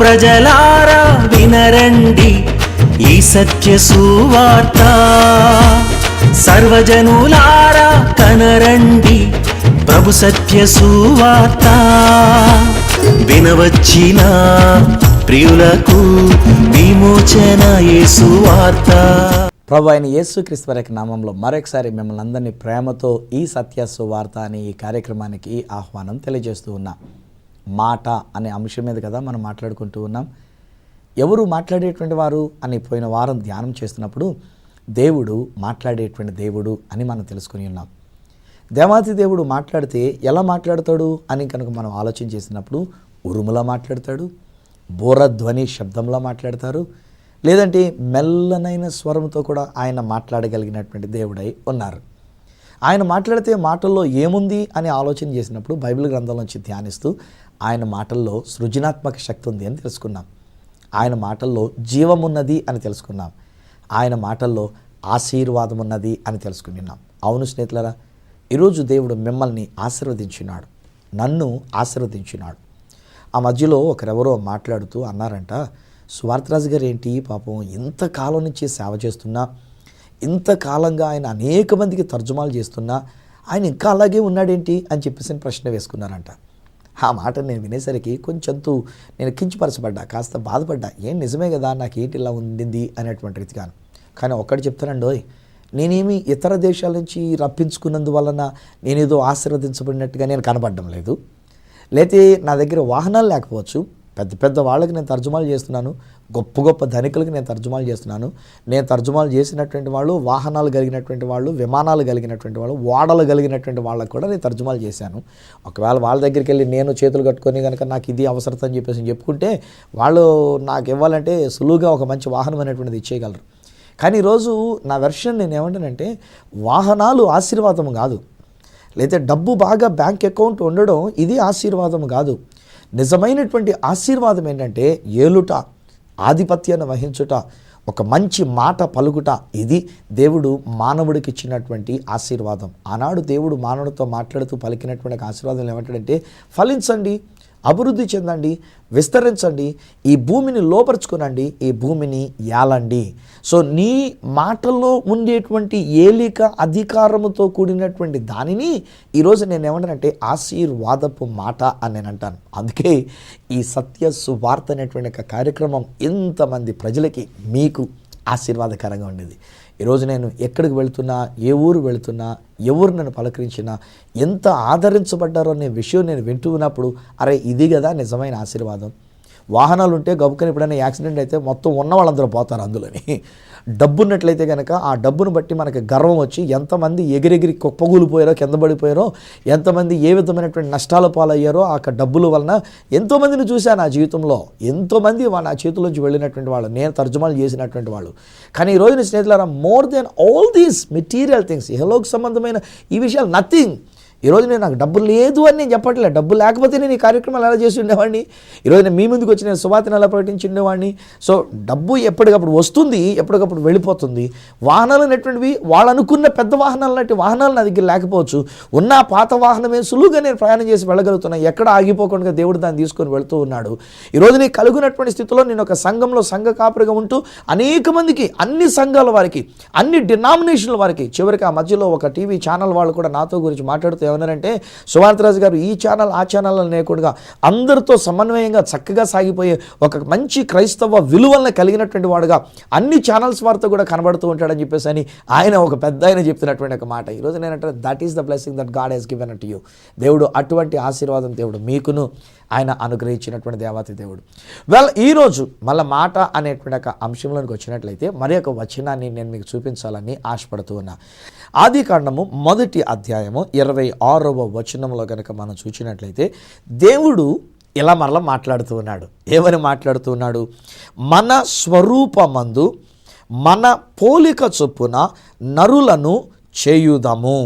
ప్రజలారా వినరండి ఈ సత్య సువార్త, సర్వజనులారా కనరండి ప్రభు సత్య సువార్త. వినవచ్చిన ప్రియులకు విమోచన యేసు వార్త. ప్రభు అయిన యేసుక్రీస్తు వారి నామంలో మరొకసారి మిమ్మల్ని అందరినీ ప్రేమతో ఈ సత్య సువార్త అనే ఈ కార్యక్రమానికి ఆహ్వానం తెలియజేస్తూ ఉన్నాం. మాట అనే అంశం మీద కదా మనం మాట్లాడుకుంటూ ఉన్నాం. ఎవరు మాట్లాడేటువంటి వారు అని పోయిన వారం ధ్యానం చేస్తున్నప్పుడు దేవుడు మాట్లాడేటువంటి దేవుడు అని మనం తెలుసుకుని ఉన్నాం. దేవాతి దేవుడు మాట్లాడితే ఎలా మాట్లాడతాడు అని కనుక మనం ఆలోచన చేసినప్పుడు ఉరుములా మాట్లాడతాడు, బోరధ్వని శబ్దంలా మాట్లాడతారు, లేదంటే మెల్లనైన స్వరంతో కూడా ఆయన మాట్లాడగలిగినటువంటి దేవుడై ఉన్నారు. ఆయన మాట్లాడితే మాటల్లో ఏముంది అని ఆలోచన చేసినప్పుడు బైబిల్ గ్రంథంలోంచి ధ్యానిస్తూ ఆయన మాటల్లో సృజనాత్మక శక్తి ఉంది అని తెలుసుకున్నాం. ఆయన మాటల్లో జీవమున్నది అని తెలుసుకున్నాం. ఆయన మాటల్లో ఆశీర్వాదం ఉన్నది అని తెలుసుకున్నాం. అవును స్నేహితులారా, ఈరోజు దేవుడు మిమ్మల్ని ఆశీర్వదించినాడు, నన్ను ఆశీర్వదించినాడు. ఆ మధ్యలో ఒకరెవరో మాట్లాడుతూ అన్నారంట, సువార్తరాజు గారు ఏంటి పాపం ఇంతకాలం నుంచి సేవ చేస్తున్నా, ఇంతకాలంగా ఆయన అనేక మందికి తర్జుమాలు చేస్తున్నా ఆయన ఇంకా అలాగే ఉన్నాడేంటి అని చెప్పేసి ప్రశ్న వేసుకున్నారంట. ఆ మాట నేను వినేసరికి కొంచెంతూ నేను కించపరచబడ్డా, కాస్త బాధపడ్డా. ఏం నిజమే కదా, నాకేంటి ఇలా ఉండింది అనేటువంటి రీతిగాను. కానీ ఒక్కటి చెప్తానండోయ్, నేనేమి ఇతర దేశాల నుంచి రప్పించుకున్నందువలన నేనేదో ఆశీర్వదించబడినట్టుగా నేను కనబడడం లేదు. లేతే నా దగ్గర వాహనాలు లేకపోవచ్చు, పెద్ద పెద్ద వాళ్ళకి నేను తర్జుమాలు చేస్తున్నాను, గొప్ప గొప్ప ధనికులకి నేను తర్జుమాలు చేస్తున్నాను. నేను తర్జుమాలు చేసినటువంటి వాళ్ళు వాహనాలు కలిగినటువంటి వాళ్ళు, విమానాలు కలిగినటువంటి వాళ్ళు, ఓడలు కలిగినటువంటి వాళ్ళకు కూడా నేను తర్జుమాలు చేశాను. ఒకవేళ వాళ్ళ దగ్గరికి వెళ్ళి నేను చేతులు కట్టుకొని కనుక నాకు ఇది అవసరం అని చెప్పేసి చెప్పుకుంటే వాళ్ళు నాకు ఇవ్వాలంటే సులువుగా ఒక మంచి వాహనం అనేటువంటిది ఇచ్చేయగలరు. కానీ ఈరోజు నా వెర్షన్ నేను ఏమంటానంటే, వాహనాలు ఆశీర్వాదం కాదు, లేదా డబ్బు బాగా బ్యాంక్ అకౌంట్ ఉండడం ఇది ఆశీర్వాదం కాదు. నిజమైనటువంటి ఆశీర్వాదం ఏంటంటే ఏలుట, ఆధిపత్యాన్ని వహించుట, ఒక మంచి మాట పలుకుట. ఇది దేవుడు మానవుడికి ఇచ్చినటువంటి ఆశీర్వాదం. ఆనాడు దేవుడు మానవుడితో మాట్లాడుతూ పలికినటువంటి ఆశీర్వాదం ఏమంటాడంటే, ఫలించండి, అభివృద్ధి చెందండి, విస్తరించండి, ఈ భూమిని లోపరుచుకునండి, ఈ భూమిని ఏలండి. సో నీ మాటల్లో ఉండేటువంటి ఏలిక అధికారముతో కూడినటువంటి దానిని ఈరోజు నేను ఏమంటానంటే ఆశీర్వాదపు మాట అని నేను అంటాను. అందుకే ఈ సత్య సువార్త అనేటువంటి ఒక కార్యక్రమం ఎంతమంది ప్రజలకి మీకు ఆశీర్వాదకరంగా ఉండేది. ఈరోజు నేను ఎక్కడికి వెళుతున్నా, ఏ ఊరు వెళుతున్నా, ఎవరు నన్ను పలకరించినా ఎంత ఆదరించబడ్డారో అనే విషయం నేను వింటూ ఉన్నప్పుడు, అరే ఇది కదా నిజమైన ఆశీర్వాదం. వాహనాలు ఉంటే గబుకని ఎప్పుడైనా యాక్సిడెంట్ అయితే మొత్తం ఉన్న వాళ్ళందరూ పోతారు అందులోని. డబ్బు ఉన్నట్లయితే కనుక ఆ డబ్బును బట్టి మనకి గర్వం వచ్చి ఎంతమంది ఎగిరెగిరి కుప్పగూలిపోయారో, కింద పడిపోయారో, ఎంతమంది ఏ విధమైనటువంటి నష్టాల పాలయ్యారో ఆ డబ్బుల వలన ఎంతోమందిని చూశాను నా జీవితంలో. ఎంతోమంది నా చేతుల్లోంచి వెళ్ళినటువంటి వాళ్ళు, నేను తర్జుమాలు చేసినటువంటి వాళ్ళు. కానీ ఈరోజు నీ స్నేహితులారా, more than all these material things, ఇహలోక సంబంధమైన ఈ విషయాలు నథింగ్. ఈరోజు నేను నాకు డబ్బు లేదు అని నేను చెప్పట్లేదు. డబ్బు లేకపోతే నేను ఈ కార్యక్రమాలు ఎలా చేసి ఉండేవాడిని, ఈరోజు నేను మీ ముందుకు వచ్చి నేను సువార్తను ఎలా ప్రకటించి ఉండేవాడిని. సో డబ్బు ఎప్పటికప్పుడు వస్తుంది, ఎప్పటికప్పుడు వెళ్ళిపోతుంది. వాహనాలు అనేటువంటివి వాళ్ళు అనుకున్న పెద్ద వాహనాలు లాంటి వాహనాలు నా దగ్గర లేకపోవచ్చు. ఉన్న పాత వాహనమే సులువుగా నేను ప్రయాణం చేసి వెళ్ళగలుగుతున్నాను. ఎక్కడ ఆగిపోకుండా దేవుడు దాన్ని తీసుకొని వెళుతూ ఉన్నాడు. ఈరోజు నేను కలుగునటువంటి స్థితిలో నేను ఒక సంఘంలో సంఘ కాపురిగా ఉంటూ అనేక మందికి, అన్ని సంఘాల వారికి, అన్ని డినామినేషన్ల వారికి, చివరికి ఆ మధ్యలో ఒక టీవీ ఛానల్ వాళ్ళు కూడా నాతో గురించి మాట్లాడుతూ ఏమన్నారంటే, సువార్తరాజు గారు ఈ ఛానల్ ఆ ఛానల్ లేకుండా అందరితో సమన్వయంగా చక్కగా సాగిపోయే ఒక మంచి క్రైస్తవ విలువలను కలిగినటువంటి వాడుగా అన్ని ఛానల్స్ వారితో కూడా కనబడుతూ ఉంటాడని చెప్పేసి అని ఆయన ఒక పెద్ద ఆయన చెప్తున్నటువంటి ఒక మాట. ఈరోజు నేనంటే that is the blessing that God has given to you. దేవుడు అటువంటి ఆశీర్వాదం దేవుడు మీకును ఆయన అనుగ్రహించినటువంటి దేవాతి దేవుడు. ఈరోజు మళ్ళీ మాట అనేటువంటి ఒక అంశంలోనికి వచ్చినట్లయితే మరి ఒక వచనాన్ని నేను మీకు చూపించాలని ఆశపడుతూ ఉన్నా. ఆదికాండము 1వ అధ్యాయము 26వ వచనంలో కనుక మనం చూసినట్లయితే దేవుడు ఇలా మరలా మాట్లాడుతూ ఉన్నాడు. ఏమని మాట్లాడుతూ ఉన్నాడు? మన స్వరూపమందు మన పోలిక చొప్పున నరులను చేయుదము.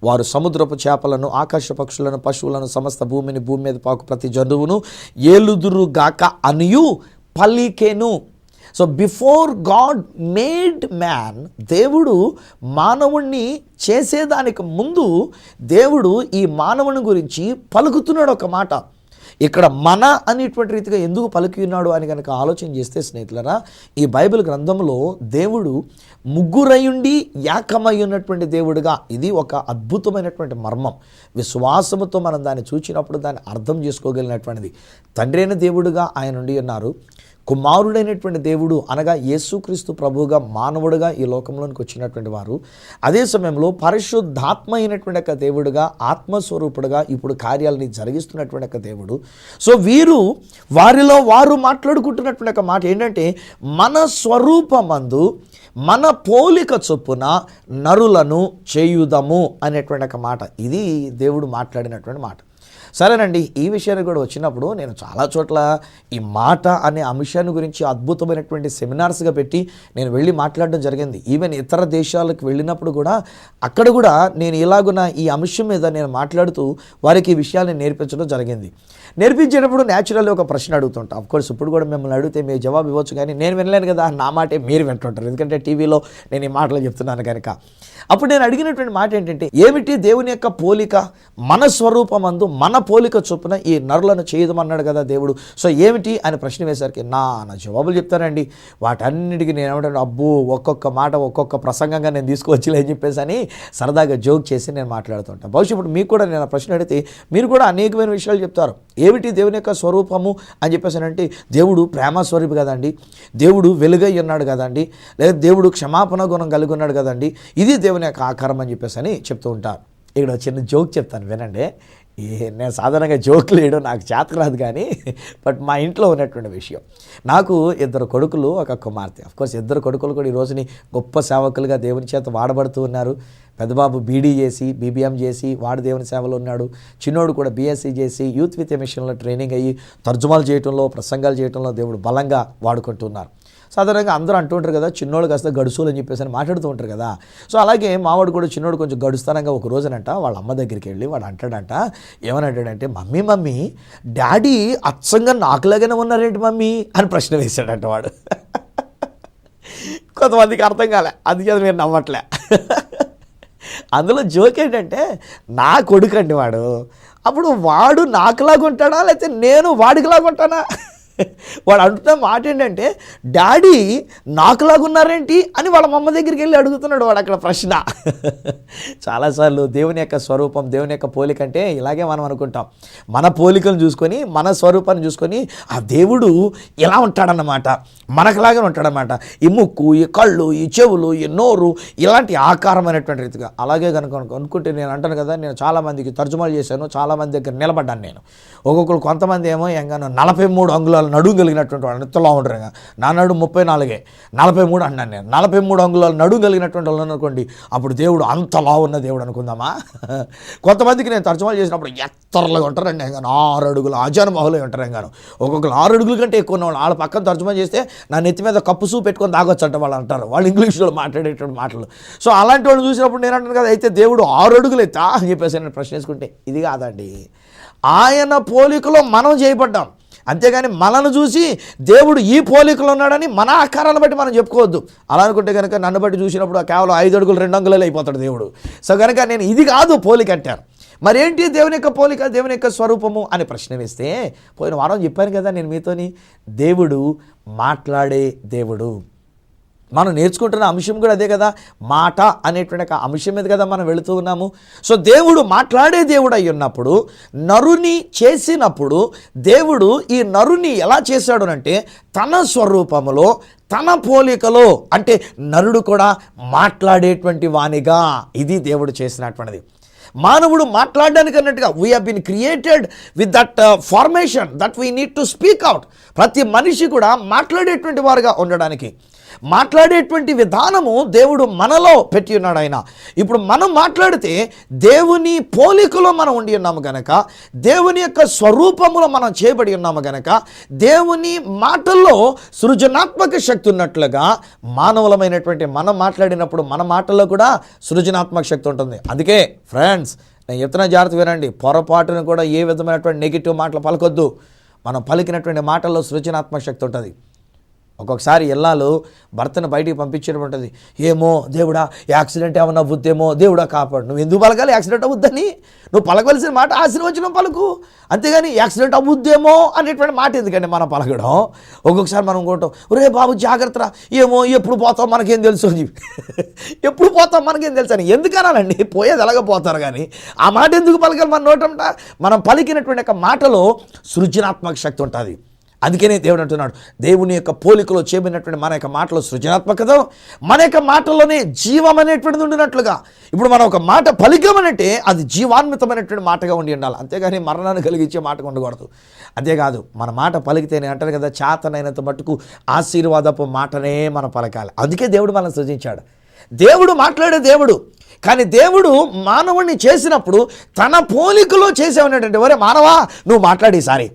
వారు సముద్రపు చేపలను, ఆకాశ పక్షులను, పశువులను, సమస్త భూమిని, భూమి మీద పాకు ప్రతి జంతువును ఏలుదురుగాక అనియు పలికెను. So before God made man, దేవుడు మానవుణ్ణి చేసేదానికి ముందు దేవుడు ఈ మానవుని గురించి పలుకుతున్నాడు ఒక మాట. ఇక్కడ మన అనేటువంటి రీతిగా ఎందుకు పలికి ఉన్నాడు అని కనుక ఆలోచన చేస్తే స్నేహితులరా, ఈ బైబిల్ గ్రంథంలో దేవుడు ముగ్గురయుండి ఏకమై ఉన్నటువంటి దేవుడుగా, ఇది ఒక అద్భుతమైనటువంటి మర్మం. విశ్వాసముతో మనం దాన్ని చూచినప్పుడు దాన్ని అర్థం చేసుకోగలిగినటువంటిది. తండ్రి అయిన దేవుడుగా ఆయన ఉండి ఉన్నారు, కుమారుడైనటువంటి దేవుడు అనగా యేసుక్రీస్తు ప్రభువుగా మానవుడుగా ఈ లోకంలోనికి వచ్చినటువంటి వారు, అదే సమయంలో పరిశుద్ధాత్మ అయినటువంటి ఒక దేవుడుగా, ఆత్మస్వరూపుడుగా ఇప్పుడు కార్యాలని జరిగిస్తున్నటువంటి ఒక దేవుడు. సో వీరు వారిలో వారు మాట్లాడుకుంటున్నటువంటి ఒక మాట ఏంటంటే, మన స్వరూపమందు మన పోలిక చొప్పున నరులను చేయుదము అనేటువంటి ఒక మాట. ఇది దేవుడు మాట్లాడినటువంటి మాట. సరేనండి, ఈ విషయానికి కూడా వచ్చినప్పుడు నేను చాలా చోట్ల ఈ మాట అనే అంశాన్ని గురించి అద్భుతమైనటువంటి సెమినార్స్గా పెట్టి నేను వెళ్ళి మాట్లాడడం జరిగింది. ఈవెన్ ఇతర దేశాలకు వెళ్ళినప్పుడు కూడా అక్కడ కూడా నేను ఇలాగున్న ఈ అంశం మీద నేను మాట్లాడుతూ వారికి ఈ విషయాన్ని నేర్పించడం జరిగింది. నేర్పించేటప్పుడు న్యాచురల్లీ ఒక ప్రశ్న అడుగుతుంటా. అఫ్కోర్స్ ఇప్పుడు కూడా మిమ్మల్ని అడిగితే మీరు జవాబు ఇవ్వచ్చు, కానీ నేను వినలేను కదా, నా మాటే మీరు వింటుంటారు, ఎందుకంటే టీవీలో నేను ఈ మాటలు చెప్తున్నాను కనుక. అప్పుడు నేను అడిగినటువంటి మాట ఏంటంటే, ఏమిటి దేవుని యొక్క పోలిక? మన స్వరూపమందు మన పోలిక చొప్పున ఈ నరులను చేయదమన్నాడు కదా దేవుడు. సో ఏమిటి అని ప్రశ్న వేసరికి నా జవాబులు చెప్తానండి. వాటన్నిటికీ నేను ఏమంటాను, అబ్బో ఒక్కొక్క మాట ఒక్కొక్క ప్రసంగంగా నేను తీసుకువచ్చిలే అని చెప్పేసి అని సరదాగా జోక్ చేసి నేను మాట్లాడుతుంటాను. బహుశా ఇప్పుడు మీకు కూడా నేను ప్రశ్న అడిగితే మీరు కూడా అనేకమైన విషయాలు చెప్తారు. ఏమిటి దేవుని యొక్క స్వరూపము అని చెప్పేసి అంటే, దేవుడు ప్రేమ స్వరూపి కదండి, దేవుడు వెలుగై ఉన్నాడు కదండి, లేదా దేవుడు క్షమాపణ గుణం కలిగి ఉన్నాడు కదండి, ఇది దేవుని యొక్క ఆకారం అని చెప్పేసి అని చెప్తూ ఉంటారు. ఇక్కడ చిన్న జోక్ చెప్తాను వినండి. నేను సాధారణంగా జోకులు వేయడం నాకు చేత రాదు, కానీ బట్ మా ఇంట్లో ఉన్నటువంటి విషయం. నాకు 2 కొడుకులు, ఒక కుమార్తె. అఫ్కోర్స్ 2 కొడుకులు కూడా ఈ రోజుని గొప్ప సేవకులుగా దేవుని చేత వాడబడుతూ ఉన్నారు. పెద్దబాబు బీడీ చేసి బీబీఎం చేసి వాడు దేవుని సేవలో ఉన్నాడు. చిన్నోడు కూడా బీఎస్సీ చేసి యూత్ విత్ మిషన్లో ట్రైనింగ్ అయ్యి తర్జుమాలు చేయడంలో, ప్రసంగాలు చేయడంలో దేవుడు బలంగా వాడుకుంటున్నారు. సాధారణంగా అందరూ అంటుంటారు కదా, చిన్నోడు కాస్త గడుసులు అని చెప్పేసి అని మాట్లాడుతూ ఉంటారు కదా. సో అలాగే మావాడు కూడా చిన్నోడు కొంచెం గడుస్తానంగా ఒక రోజునంట వాళ్ళ అమ్మ దగ్గరికి వెళ్ళి వాడు అంటాడంట, ఏమనంటాడంటే, మమ్మీ డాడీ అచ్చంగా నాకులాగానే ఉన్నారేంటి మమ్మీ అని ప్రశ్న వేశాడంట వాడు. కొంతమందికి అర్థం కాలే, అందుకే మీరు నమ్మట్లే. అందులో జోక్ ఏంటంటే, నా కొడుకండి వాడు, అప్పుడు వాడు నాకులాగా ఉంటాడా లేకపోతే నేను వాడికిలాగా ఉంటానా? వాడు అంటున్న మాట ఏంటంటే, డాడీ నాకులాగున్నారేంటి అని వాళ్ళ అమ్మ దగ్గరికి వెళ్ళి అడుగుతున్నాడు వాడు అక్కడ ప్రశ్న. చాలాసార్లు దేవుని యొక్క స్వరూపం, దేవుని యొక్క పోలిక అంటే ఇలాగే మనం అనుకుంటాం. మన పోలికను చూసుకొని, మన స్వరూపాన్ని చూసుకొని ఆ దేవుడు ఎలా ఉంటాడన్నమాట, మనకులాగే ఉంటాడనమాట. ఈ ముక్కు, ఈ కళ్ళు, ఈ చెవులు, ఈ నోరు, ఇలాంటి ఆకారమైనటువంటి రీతిగా. అలాగే కనుక అనుకుంటే నేను అంటాను కదా, నేను చాలామందికి తర్జుమాలు చేశాను, చాలామంది దగ్గర నిలబడ్డాను నేను. ఒక్కొక్కరు కొంతమంది ఏమో ఎంగానో 43 అంగుళాలు నడుము కలిగినటువంటి వాడు ఎంతలా ఉంటారు. నా నడు 34, 43 అన్నాను నేను. 43 అంగుళాలు నడుము కలిగినటువంటి వాళ్ళు అనుకోండి, అప్పుడు దేవుడు అంతలా ఉన్న దేవుడు అనుకుందామా? కొంతమందికి నేను తర్జుమాలు చేసినప్పుడు ఎత్తరలుగా ఉంటారండి, ఎంగాను 6 అడుగులు ఆజానుబాహులు ఉంటారు. ఎంగాను ఒక్కొక్కరు 6 అడుగుల కంటే ఎక్కువ ఉన్నవాళ్ళు. వాళ్ళ పక్కన తర్జుమా చేస్తే నా నెత్తి మీద కప్పు సూ పెట్టుకొని తాగొచ్చంట వాళ్ళు అంటారు, వాళ్ళు ఇంగ్లీష్లో మాట్లాడేటువంటి మాటలు. సో అలాంటి వాళ్ళు చూసినప్పుడు నేను అంటాను కదా, అయితే దేవుడు 6 అడుగులు ఎత్తా అని చెప్పేసి నేను ప్రశ్న వేసుకుంటే, ఇది కాదండి, ఆయన పోలికలో మనం చేయబడ్డాం. అంతేగాని మనల్ని చూసి దేవుడు ఈ పోలికలు ఉన్నాడని మన ఆకారాలను బట్టి మనం చెప్పుకోవద్దు. అలా అనుకుంటే కనుక నన్ను బట్టి చూసినప్పుడు కేవలం 5 అడుగులు 2 అంగుళాలు అయిపోతాడు దేవుడు. సో కనుక నేను ఇది కాదు పోలిక అంటారు. మరేంటి దేవుని యొక్క పోలిక, దేవుని యొక్క స్వరూపము అని ప్రశ్న వేస్తే, పోయిన వారం చెప్పాను కదా నేను మీతోని, దేవుడు మాట్లాడే దేవుడు. మనం నేర్చుకుంటున్న అంశం కూడా అదే కదా, మాట అనేటువంటి ఒక అంశం మీద కదా మనం వెళుతూ ఉన్నాము. సో దేవుడు మాట్లాడే దేవుడు అయి ఉన్నప్పుడు, నరుని చేసినప్పుడు దేవుడు ఈ నరుని ఎలా చేశాడు అంటే, తన స్వరూపములో, తన పోలికలో, అంటే నరుడు కూడా మాట్లాడేటువంటి వానిగా, ఇది దేవుడు చేసినటువంటిది. మానవుడు మాట్లాడడానికి అన్నట్టుగా we have been created with that formation that we need to speak out. ప్రతి మనిషి కూడా మాట్లాడేటువంటి వారుగా ఉండడానికి, మాట్లాడేటువంటి విధానము దేవుడు మనలో పెట్టి ఉన్నాడు ఆయన. ఇప్పుడు మనం మాట్లాడితే దేవుని పోలికలో మనం ఉండి ఉన్నాము గనక, దేవుని యొక్క స్వరూపములో మనం చేయబడి ఉన్నాము గనక, దేవుని మాటల్లో సృజనాత్మక శక్తి ఉన్నట్లుగా మానవులమైనటువంటి మనం మాట్లాడినప్పుడు మన మాటల్లో కూడా సృజనాత్మక శక్తి ఉంటుంది. అందుకే ఫ్రెండ్స్, నేను చెప్తున్న జాగ్రత్త వినండి, పొరపాటును కూడా ఏ విధమైనటువంటి నెగిటివ్ మాటలు పలకొద్దు. మనం పలికినటువంటి మాటల్లో సృజనాత్మక శక్తి ఉంటుంది. ఒక్కొక్కసారి ఇల్లాలు భర్తను బయటికి పంపించడం ఉంటుంది. ఏమో దేవుడా యాక్సిడెంట్ ఏమన్నా అవ్వుద్దేమో, దేవుడా కాపాడు. నువ్వు ఎందుకు పలకాలి యాక్సిడెంట్ అవ్వద్దని? నువ్వు పలకవలసిన మాట ఆశీర్వచనం పలుకు, అంతేగాని యాక్సిడెంట్ అవ్వుద్దేమో అనేటువంటి మాట ఎందుకంటే మనం పలకడం. ఒక్కొక్కసారి మనం అనుకుంటాం, ఒరే బాబు జాగ్రత్త, ఏమో ఎప్పుడు పోతాం మనకేం తెలుసు అని చెప్పి. ఎప్పుడు పోతాం మనకేం తెలుసు అని ఎందుకనాలండి? పోయేది ఎలాగ పోతారు కానీ ఆ మాట ఎందుకు పలకాలి? మన నోటంట మనం పలికినటువంటి యొక్క మాటలో సృజనాత్మక శక్తి ఉంటుంది. అందుకనే దేవుడు అంటున్నాడు, దేవుని యొక్క పోలికలో చేయబడినటువంటి మన యొక్క మాటలో సృజనాత్మకత, మన యొక్క మాటల్లోనే జీవం అనేటువంటిది ఉండినట్లుగా. ఇప్పుడు మనం ఒక మాట పలికామనంటే అది జీవాన్వితమైనటువంటి మాటగా ఉండి ఉండాలి, అంతేగాని మరణాన్ని కలిగించే మాటగా ఉండకూడదు. అంతేకాదు మన మాట పలికితేనే అంటారు కదా, చేతనైనంత మట్టుకు ఆశీర్వాదపు మాటనే మనం పలకాలి. అందుకే దేవుడు మనల్ని సృజించాడు. దేవుడు మాట్లాడే దేవుడు, కానీ దేవుడు మానవుడిని చేసినప్పుడు తన పోలికలో చేసేవనేటంటే, ఒరే మానవా నువ్వు మాట్లాడి సారి,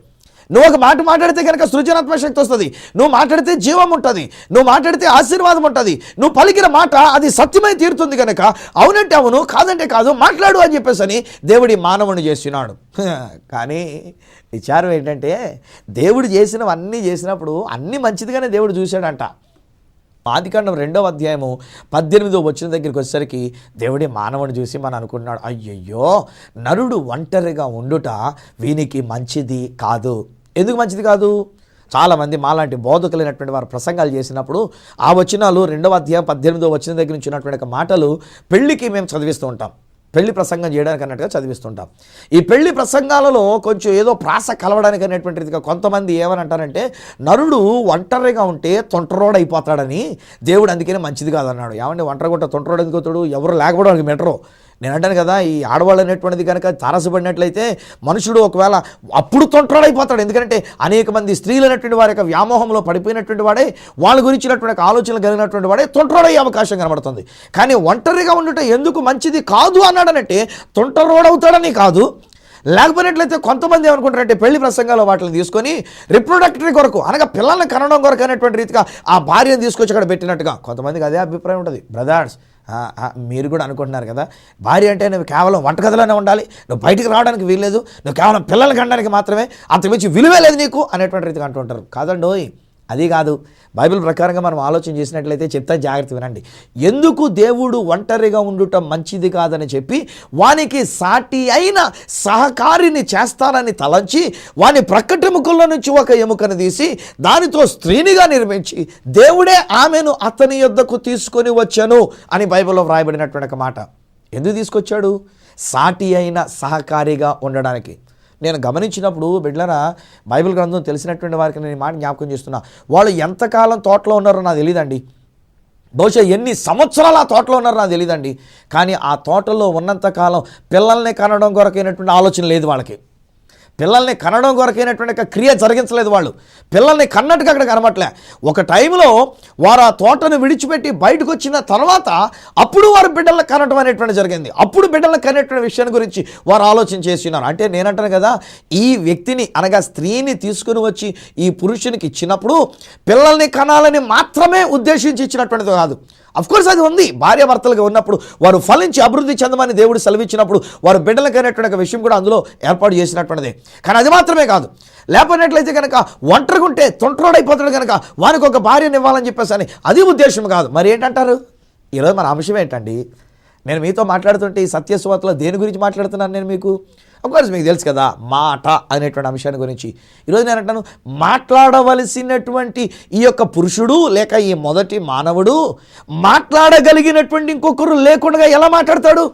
నువ్వు ఒక మాట మాట్లాడితే కనుక సృజనాత్మక శక్తి వస్తుంది, నువ్వు మాట్లాడితే జీవం ఉంటుంది, నువ్వు మాట్లాడితే ఆశీర్వాదం ఉంటుంది, నువ్వు పలికిన మాట అది సత్యమై తీరుతుంది కనుక అవునంటే అవును, కాదంటే కాదు, మాట్లాడు అని చెప్పేసి అని దేవుడి మానవుని చేస్తున్నాడు. కానీ విచారం ఏంటంటే, దేవుడు చేసినవన్నీ చేసినప్పుడు అన్నీ మంచిదిగానే దేవుడు చూశాడంట. ఆదికాండం 2వ అధ్యాయము 18వ వచనం దగ్గరికి వచ్చేసరికి దేవుడే మానవుని చూసి మనం అనుకుంటున్నాడు, అయ్యయ్యో నరుడు ఒంటరిగా ఉండుట వీనికి మంచిది కాదు. ఎందుకు మంచిది కాదు? చాలామంది మాలాంటి బోధకులైనటువంటి వారు ప్రసంగాలు చేసినప్పుడు ఆ వచనాలు 2వ అధ్యాయం 18వ వచనం దగ్గర నుంచి ఉన్నటువంటి మాటలు పెళ్ళికి మేము చదివిస్తూ ఉంటాం, పెళ్లి ప్రసంగం చేయడానికి అన్నట్టుగా చదివిస్తుంటాం. ఈ పెళ్లి ప్రసంగాలలో కొంచెం ఏదో ప్రాస కలవడానికి అనేటువంటి రీతిగా కొంతమంది ఏమని అంటారంటే, నరుడు ఒంటరిగా ఉంటే తొంటరోడు అయిపోతాడని దేవుడు అందుకనే మంచిది కాదన్నాడు. ఏమంటే ఒంటరిగా ఉంటే తొంటరోడు ఎందుకు అవుతాడు? ఎవరు లేకపోవడానికి మెటరు. నేను అంటాను కదా, ఈ ఆడవాళ్ళు అనేటువంటిది కనుక తారసపడినట్లయితే మనుషుడు ఒకవేళ అప్పుడు తొంటరోడైపోతాడు. ఎందుకంటే అనేక మంది స్త్రీలు అనేటువంటి వారి యొక్క వ్యామోహంలో పడిపోయినటువంటి వాడే, వాళ్ళ గురించినటువంటి ఆలోచనలు కలిగినటువంటి వాడే తొంటరోడయ్యే అవకాశం కనబడుతుంది. కానీ ఒంటరిగా ఉండటం ఎందుకు మంచిది కాదు అన్నాడనంటే, తొంటరోడవుతాడని కాదు. లేకపోయినట్లయితే కొంతమంది ఏమనుకుంటారంటే, పెళ్లి ప్రసంగాలు వాటిని తీసుకొని రిప్రొడక్టరీ కొరకు అనగా పిల్లల్ని కనడం కొరకు అనేటువంటి రీతిగా ఆ భార్యను తీసుకొచ్చి అక్కడ పెట్టినట్టుగా కొంతమందికి అదే అభిప్రాయం ఉంటుంది. బ్రదర్స్, మీరు కూడా అనుకుంటున్నారు కదా, భార్య అంటే నువ్వు కేవలం వంటగదిలోనే ఉండాలి, నువ్వు బయటికి రావడానికి వీల్లేదు, నువ్వు కేవలం పిల్లల్ని కనడానికి మాత్రమే, అంతకుమించి విలువే లేదు నీకు అనేటువంటి రీతిగా అంటుంటారు. కాదండోయ్, అది కాదు. బైబిల్ ప్రకారంగా మనం ఆలోచన చేసినట్లయితే చెప్తా, జాగ్రత్త వినండి. ఎందుకు దేవుడు ఒంటరిగా ఉండటం మంచిది కాదని చెప్పి వానికి సాటి అయిన సహకారిని చేస్తానని తలంచి వాని ప్రక్కటెముకల్లో నుంచి ఒక ఎముకను తీసి దానితో స్త్రీనిగా నిర్మించి దేవుడే ఆమెను అతని యొద్దకు తీసుకొని వచ్చాను అని బైబిల్లో వ్రాయబడినటువంటి ఒక మాట. ఎందుకు తీసుకొచ్చాడు? సాటి అయిన సహకారిగా ఉండడానికి. నేను గమనించినప్పుడు బిడ్డలారా, బైబిల్ గ్రంథం తెలిసినటువంటి వారికి నేను మాట జ్ఞాపకం చేస్తున్నా, వాళ్ళు ఎంతకాలం తోటలో ఉన్నారో నాకు తెలియదండి, బహుశా ఎన్ని సంవత్సరాలు ఆ తోటలో ఉన్నారో నాకు తెలియదండి. కానీ ఆ తోటలో ఉన్నంతకాలం పిల్లల్ని కనడం కొరకైనటువంటి ఆలోచన లేదు వాళ్ళకి. పిల్లల్ని కనడం కొరకైనటువంటి క్రియ జరిగించలేదు. వాళ్ళు పిల్లల్ని కన్నట్టుగా అక్కడ కనబట్లే. ఒక టైంలో వారు ఆ తోటను విడిచిపెట్టి బయటకు వచ్చిన తర్వాత అప్పుడు వారు బిడ్డలను కనడం అనేటువంటి జరిగింది. అప్పుడు బిడ్డలను కనేటువంటి విషయాన్ని గురించి వారు ఆలోచన చేస్తున్నారు. అంటే నేనంటాను కదా, ఈ వ్యక్తిని అనగా స్త్రీని తీసుకుని వచ్చి ఈ పురుషునికి ఇచ్చినప్పుడు పిల్లల్ని కనాలని మాత్రమే ఉద్దేశించి ఇచ్చినటువంటిది కాదు. అఫ్కోర్స్ అది ఉంది, భార్యాభర్తలుగా ఉన్నప్పుడు వారు ఫలించి అభివృద్ధి చెందమని దేవుడు సెలవిచ్చినప్పుడు వారు బిడ్డలకు అనేటువంటి విషయం కూడా అందులో ఏర్పాటు చేసినటువంటిది. కానీ అది మాత్రమే కాదు. లేకపోయినట్లయితే కనుక ఒంటరిగా ఉంటే తొంటరోడైపోతాడు కనుక వానికి ఒక భార్యను ఇవ్వాలని చెప్పేసి అని అది ఉద్దేశం కాదు. మరి ఏంటంటారు? ఈరోజు మన అంశం ఏంటండి? నేను మీతో మాట్లాడుతుంటే ఈ సత్యసువార్తలో దేని గురించి మాట్లాడుతున్నాను నేను మీకు? అఫ్కోర్స్ మీకు తెలుసు కదా, మాట అనేటువంటి అంశాన్ని గురించి. ఈరోజు నేను అంటాను, మాట్లాడవలసినటువంటి ఈ యొక్క పురుషుడు లేక ఈ మొదటి మానవుడు మాట్లాడగలిగినటువంటి ఇంకొకరు లేకుండా ఎలా మాట్లాడతాడు?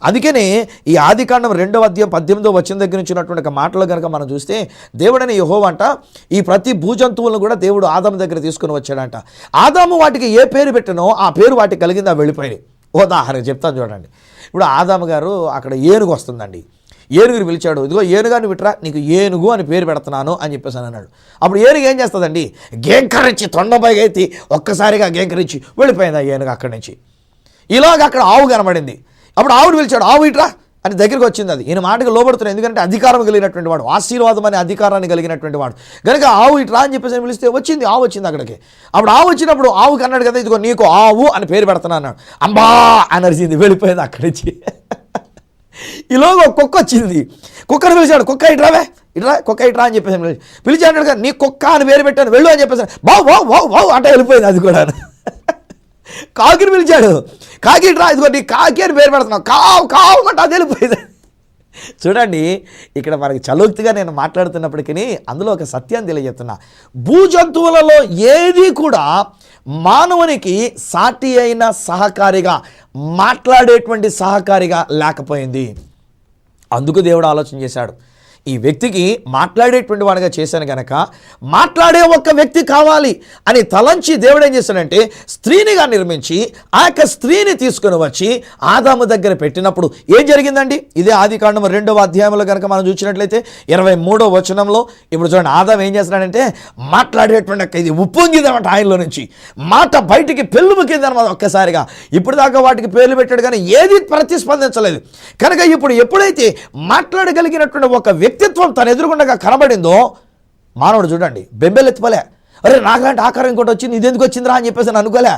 అందుకనే ఈ ఆదికాండం 2వ అధ్యాయం 18వ వచనం దగ్గర నుంచి ఉన్నటువంటి మాటలు కనుక మనం చూస్తే, దేవుడని యెహోవా అంట ఈ ప్రతి భూజంతువులను కూడా దేవుడు ఆదాము దగ్గర తీసుకుని వచ్చాడంట. ఆదాము వాటికి ఏ పేరు పెట్టనో ఆ పేరు వాటికి కలిగింది, ఆ వెళ్ళిపోయి. ఉదాహరణ చెప్తాను చూడండి. ఇప్పుడు ఆదాము గారు అక్కడ ఏనుగు వస్తుందండి, ఏనుగుని పిలిచాడు, ఇదిగో ఏనుగాని విట్రా, నీకు ఏనుగు అని పేరు పెడుతున్నాను అని చెప్పేసి అన్నాడు. అప్పుడు ఏనుగు ఏం చేస్తుందండి? గేంకరించి తొండపైగా ఎత్తి ఒక్కసారిగా గేంకరించి వెళ్ళిపోయింది ఆ ఏనుగు అక్కడి నుంచి. ఇలాగ అక్కడ ఆవు కనబడింది. అప్పుడు ఆవుని పిలిచాడు, ఆవు ఇట్రా అని దగ్గరికి వచ్చింది. అది ఈయన మాటకు లోబడుతున్నాడు, ఎందుకంటే అధికారం కలిగినటువంటి వాడు, ఆశీర్వాదం అనే అధికారాన్ని కలిగినటువంటి వాడు కనుక ఆవు ఇట్రా అని చెప్పేసి పిలిస్తే వచ్చింది, ఆవు వచ్చింది అక్కడికి. అప్పుడు ఆవు వచ్చినప్పుడు ఆవుకి అన్నాడు కదా, ఇదిగో నీకు ఆవు అని పేరు పెడుతున్నా అన్నాడు. అంబా అని అరిచింది, వెళ్ళిపోయింది అక్కడి నుంచి. ఈలోగా కుక్క వచ్చింది, కుక్కను పిలిచాడు, కుక్క ఇట్రావే ఇట్లా కుక్క ఇట్రా అని చెప్పేసి పిలిచాను కదా, నీ కుక్క అని పేరు పెట్టాను వెళ్ళు అని చెప్పేసి బావు బావు బావు బావు అంటే వెళ్ళిపోయింది. అది కూడా కాకిని పిలిచాడు, కాకి ఇట్రా, ఇదిగో నీ కాకి అని పేరు పెడుతున్నావు, కావు కావు అంటే అది వెళ్ళిపోయింది. చూడండి, ఇక్కడ మనకి చలోక్తిగా నేను మాట్లాడుతున్నప్పటికీ అందులో ఒక సత్యాన్ని తెలియజేస్తున్నా. భూజంతువులలో ఏది కూడా మానవునికి సాటి అయిన సహకారిగా, మాట్లాడేటువంటి సహకారిగా లేకపోయింది. అందుకు దేవుడు ఆలోచన చేశాడు, ఈ వ్యక్తికి మాట్లాడేటువంటి వాడిగా చేశాను గనక మాట్లాడే ఒక వ్యక్తి కావాలి అని తలంచి దేవుడు ఏం చేశాడంటే స్త్రీనిగా నిర్మించి ఆ యొక్క స్త్రీని తీసుకుని వచ్చి ఆదాము దగ్గర పెట్టినప్పుడు ఏం జరిగిందండి? ఇదే ఆదికాండం 2వ అధ్యాయంలో కనుక మనం చూసినట్లయితే 23వ వచనంలో ఇప్పుడు చూడండి, ఆదాము ఏం చేస్తున్నాడంటే మాట్లాడేటువంటి ఇది ఉప్పొంగిదన్నమాట, ఆయనలో నుంచి మాట బయటికి పెళ్ళుముకిందన్నమాట ఒక్కసారిగా. ఇప్పుడు దాకా వాటికి పేర్లు పెట్టాడు కానీ ఏది ప్రతిస్పందించలేదు. కనుక ఇప్పుడు ఎప్పుడైతే మాట్లాడగలిగినటువంటి ఒక వ్యక్తిత్వం తన ఎదురుగుండగా కనబడిందో మానవుడు చూడండి బెంబెలెత్తిపోలే, అరే నాకులాంటి ఆకారం ఇంకోటి వచ్చింది, ఇది ఎందుకు వచ్చిందిరా అని చెప్పేసి అనుకోలే.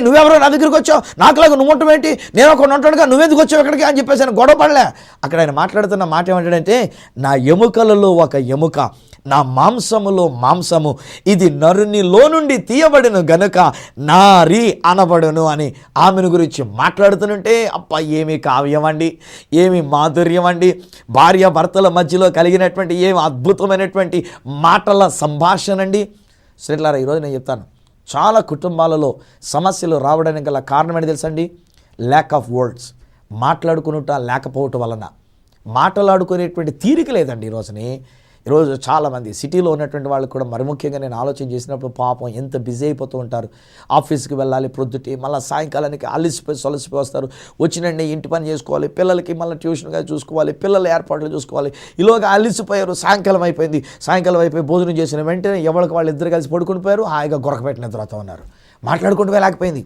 నువ్వెవరో నా దగ్గరికి వచ్చావు, నాకులాగా నువ్వు ఉంటావేంటి, నేను ఒక ఉంటాడుగా నువ్వెందుకు వచ్చావు ఎక్కడికి అని చెప్పేసి గొడవ పడలే. అక్కడ ఆయన మాట్లాడుతున్న మాట ఏమంటాడంటే, నా ఎముకలలో ఒక ఎముక, నా మాంసములో మాంసము, ఇది నరునిలో నుండి తీయబడిన గనుక నారి అనబడును అని ఆమెను గురించి మాట్లాడుతుంటే అప్ప ఏమి కావ్యం అండి, ఏమి మాధుర్యం అండి. భార్య భర్తల మధ్యలో కలిగినటువంటి ఏమి అద్భుతమైనటువంటి మాటల సంభాషణ అండి. శ్రీలారా, ఈరోజు నేను చెప్తాను, చాలా కుటుంబాలలో సమస్యలు రావడానికి గల కారణం ఏంటి తెలుసండి? ల్యాక్ ఆఫ్ వర్డ్స్, మాట్లాడుకునుట లేకపోవటం వలన. మాట్లాడుకునేటువంటి తీరిక లేదండి ఈరోజు చాలామంది సిటీలో ఉన్నటువంటి వాళ్ళు కూడా మరి ముఖ్యంగా నేను ఆలోచన చేసినప్పుడు పాపం ఎంత బిజీ అయిపోతూ ఉంటారు. ఆఫీస్కి వెళ్ళాలి ప్రొద్దుటి, మళ్ళీ సాయంకాలానికి సొలసిపోయి వస్తారు. వచ్చినండి ఇంటి పని చేసుకోవాలి, పిల్లలకి మళ్ళీ ట్యూషన్గా చూసుకోవాలి, పిల్లల ఏర్పాట్లు చూసుకోవాలి. ఈలోగా అలిసిపోయారు, సాయంకాలం అయిపోయి భోజనం చేసిన వెంటనే ఎవరికి వాళ్ళు ఇద్దరు కలిసి పడుకుని పోయారు, హాయిగా గొరకపెట్టిన తర్వాత ఉన్నారు, మాట్లాడుకుంటూ లేకపోయింది.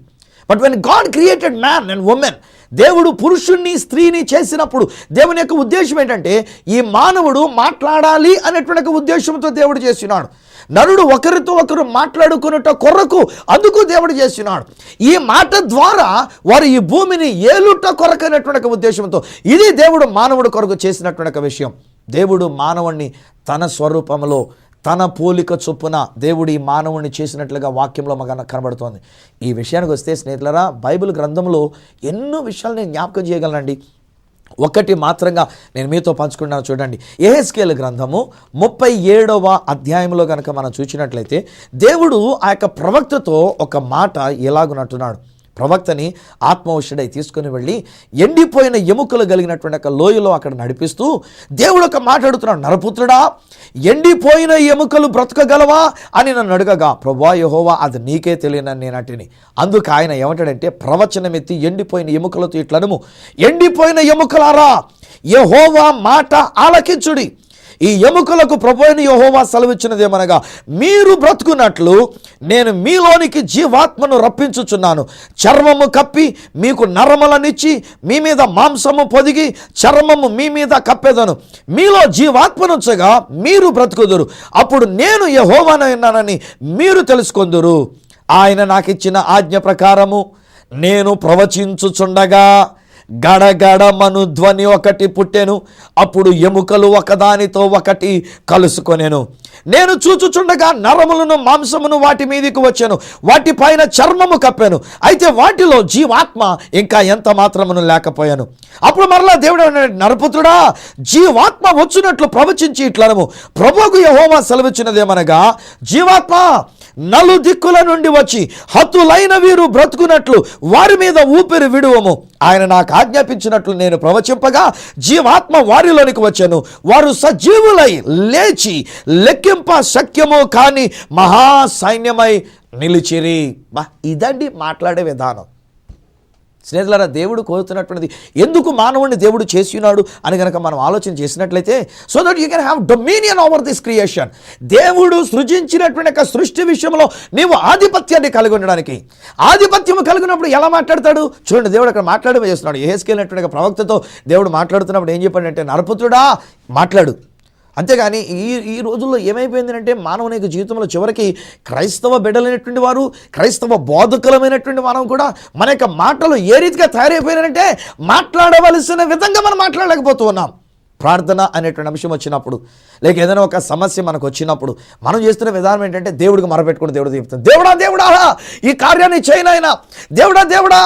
But when God created man and women, దేవుడు పురుషుణ్ణి స్త్రీని చేసినప్పుడు దేవుని యొక్క ఉద్దేశం ఏంటంటే ఈ మానవుడు మాట్లాడాలి అనేటువంటి ఉద్దేశంతో దేవుడు చేస్తున్నాడు. నరుడు ఒకరితో ఒకరు మాట్లాడుకున్నట్టు కొరకు అందుకు దేవుడు చేస్తున్నాడు. ఈ మాట ద్వారా వారు ఈ భూమిని ఏలుట కొరకైనటువంటి ఉద్దేశంతో ఇది దేవుడు మానవుడు కొరకు చేసినటువంటి విషయం. దేవుడు మానవుణ్ణి తన స్వరూపంలో తన పోలిక చొప్పున దేవుడు ఈ మానవుడిని చేసినట్లుగా వాక్యంలో మాకు కనబడుతోంది. ఈ విషయానికి వస్తే స్నేహితులారా, బైబిల్ గ్రంథంలో ఎన్నో విషయాలు నేను జ్ఞాపకం చేయగలనండి. ఒకటి మాత్రంగా నేను మీతో పంచుకున్నాను. చూడండి, యెహెజ్కేలు గ్రంథము 37వ అధ్యాయంలో కనుక మనం చూసినట్లయితే దేవుడు ఆ యొక్క ప్రవక్తతో ఒక మాట ఎలాగునంటున్నాడు. ప్రవక్తని ఆత్మవశుడై తీసుకుని వెళ్ళి ఎండిపోయిన ఎముకలు కలిగినటువంటి ఒక లోయలో అక్కడ నడిపిస్తూ దేవుడు ఒక మాట్లాడుతున్నాడు, నరపుత్రుడా ఎండిపోయిన ఎముకలు బ్రతకగలవా అని నన్ను అడగగా, ప్రభువా యెహోవా అది నీకే తెలియనని నేను అంటిని. అందుకు ఆయన ఏమంటాడంటే ప్రవచనం ఎత్తి ఎండిపోయిన ఎముకలతో ఇట్లనుము, ఎండిపోయిన ఎముకలారా యెహోవా మాట ఆలకించుడి. ఈ ఎముకలకు ప్రభువైన యెహోవా సెలవిచ్చినదేమనగా, మీరు బ్రతుకున్నట్లు నేను మీలోనికి జీవాత్మను రప్పించుచున్నాను. చర్మము కప్పి మీకు నరములనిచ్చి మీ మీద మాంసము పొదిగి చర్మము మీ మీద కప్పెదను. మీలో జీవాత్మనుంచగా మీరు బ్రతుకుదురు. అప్పుడు నేను యెహోవానని మీరు తెలుసుకొందురు. ఆయన నాకు ఇచ్చిన ఆజ్ఞ ప్రకారము నేను ప్రవచించుచుండగా గడగడమను ధ్వని ఒకటి పుట్టెను. అప్పుడు ఎముకలు ఒకదానితో ఒకటి కలుసుకొనెను. నేను చూచుచుండగా నరములను మాంసమును వాటి మీదకి వచ్చాను, వాటిపైన చర్మము కప్పాను, అయితే వాటిలో జీవాత్మ ఇంకా ఎంత మాత్రమును లేకపోయాను. అప్పుడు మరలా దేవుడు అన్నాడు, నరపుత్రుడా జీవాత్మ వచ్చినట్లు ప్రవచించి ఇట్లనము, ప్రభువుకు యెహోవా సెలవిచ్చినదేమనగా, జీవాత్మ నలు దిక్కుల నుండి వచ్చి హతులైన వీరు బ్రతుకున్నట్లు వారి మీద ఊపిరి విడువము. ఆయన నాకు ఆజ్ఞాపించినట్లు నేను ప్రవచింపగా జీవాత్మ వారిలోనికి వచ్చాను. వారు సజీవులై లేచి లెక్కింప శక్యము కాని మహాసైన్యమై నిలిచిరి. ఇదండి మాట్లాడే విధానం. స్నేహితులారా, దేవుడు కోరుతున్నటువంటిది ఎందుకు మానవుడిని దేవుడు చేస్తున్నాడు అని కనుక మనం ఆలోచన చేసినట్లయితే, so that you can have dominion over this creation. దేవుడు సృజించినటువంటి యొక్క సృష్టి విషయంలో నీవు ఆధిపత్యాన్ని కలిగి ఉండడానికి. ఆధిపత్యం కలిగినప్పుడు ఎలా మాట్లాడతాడు చూడండి, దేవుడు అక్కడ మాట్లాడమే చేస్తున్నాడు. యెహెజ్కేలు ప్రవక్తతో దేవుడు మాట్లాడుతున్నప్పుడు ఏం చెప్పాడంటే, నరపుత్రుడా మాట్లాడు. అంతేగాని ఈ రోజుల్లో ఏమైపోయిందంటే మానవుని యొక్క జీవితంలో చివరికి క్రైస్తవ బిడ్డలైనటువంటి వారు, క్రైస్తవ బోధకులమైనటువంటి మనం కూడా మన యొక్క మాటలు ఏ రీతిగా తయారైపోయినారంటే మాట్లాడవలసిన విధంగా మనం మాట్లాడలేకపోతూ ఉన్నాం. ప్రార్థన అనేటువంటి అంశం వచ్చినప్పుడు, లేక ఏదైనా ఒక సమస్య మనకు వచ్చినప్పుడు మనం చేస్తున్న విధానం ఏంటంటే దేవుడికి మొరపెట్టుకుని దేవుడు చెప్తాం, దేవుడా దేవుడా ఈ కార్యాన్ని చేయనైనా, దేవుడా దేవుడా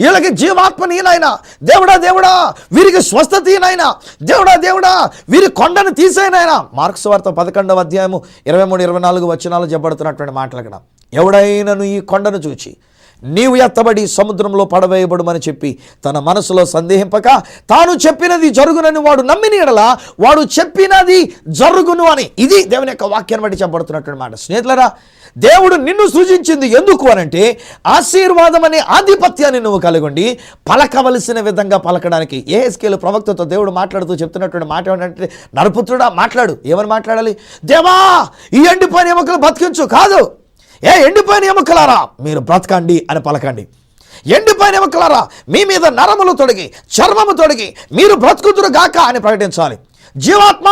వీళ్ళకి జీవాత్మ నీనైనా, దేవుడా దేవుడా వీరికి స్వస్థత ఈయనైనా, దేవుడా దేవుడా వీరి కొండను తీసేనైనా. మార్క్స్ వార్త 11వ అధ్యాయము 23-24 వచనాలు చెప్పబడుతున్నటువంటి మాటలు అక్కడ. ఎవడైనను ఈ కొండను చూచి నీవు ఎత్తబడి సముద్రంలో పడవేయబడుమని చెప్పి తన మనసులో సందేహింపక తాను చెప్పినది జరుగునని వాడు నమ్మిన యెడల వాడు చెప్పినది జరుగును అని. ఇది దేవుని యొక్క వాక్యాన్ని బట్టి చెప్పబడుతున్నటువంటి మాట. స్నేహితులారా, దేవుడు నిన్ను సృజించింది ఎందుకు అనంటే ఆశీర్వాదం అనే ఆధిపత్యాన్ని నువ్వు కలిగొండి పలకవలసిన విధంగా పలకడానికి. యెహెజ్కేలు ప్రవక్తతో దేవుడు మాట్లాడుతూ చెప్తున్నటువంటి మాట ఏంటంటే, నరపుత్రుడా మాట్లాడు. ఏమని మాట్లాడాలి? దేవా ఈ ఎండిపోయిన ఎముకలు బతికించు కాదు, ఏ ఎండిపోయిన ఎముకలారా మీరు బ్రతకండి అని పలకండి. ఎండిపోయిన ఎముకలారా మీ మీద నరములు తొడిగి చర్మము తొడిగి మీరు బ్రతుకుదురు గాక అని ప్రకటించాలి. జీవాత్మ